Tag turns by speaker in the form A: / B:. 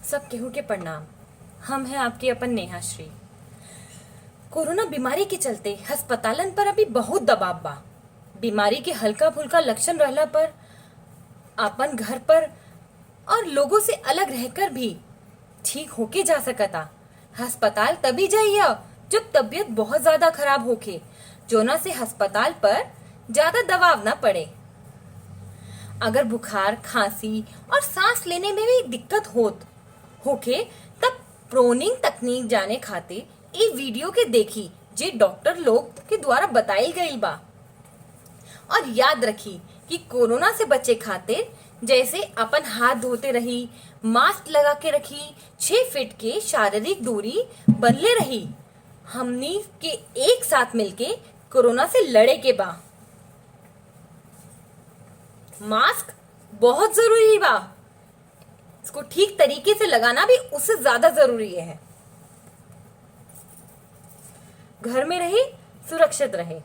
A: सब केहू के प्रणाम। हम हैं आपके अपन नेहा श्री। कोरोना बीमारी के चलते अस्पतालन पर अभी बहुत दबाव बा। बीमारी के हल्का फुल्का लक्षण रहला पर अपन घर पर और लोगों से अलग रहकर भी ठीक होके जा सकता। अस्पताल तभी जाइए जब तबीयत बहुत ज्यादा खराब होके, जोना से अस्पताल पर ज्यादा दबाव ना पड़े। अगर बुखार, खांसी और सांस लेने में भी दिक्कत होके तब प्रोनिंग तकनीक जाने खातिर ई वीडियो के देखी जे डॉक्टर लोग के द्वारा बताई गई बा। और याद रखी कि कोरोना से बचे खातिर जैसे अपन हाथ धोते रही, मास्क लगा के रखी, 6 फीट के शारीरिक दूरी बनले रही। हमनी के एक साथ मिलके कोरोना से लड़े के बा। मास्क बहुत जरूरी बा, इसको ठीक तरीके से लगाना भी उससे ज्यादा जरूरी है। घर में रहे, सुरक्षित रहे।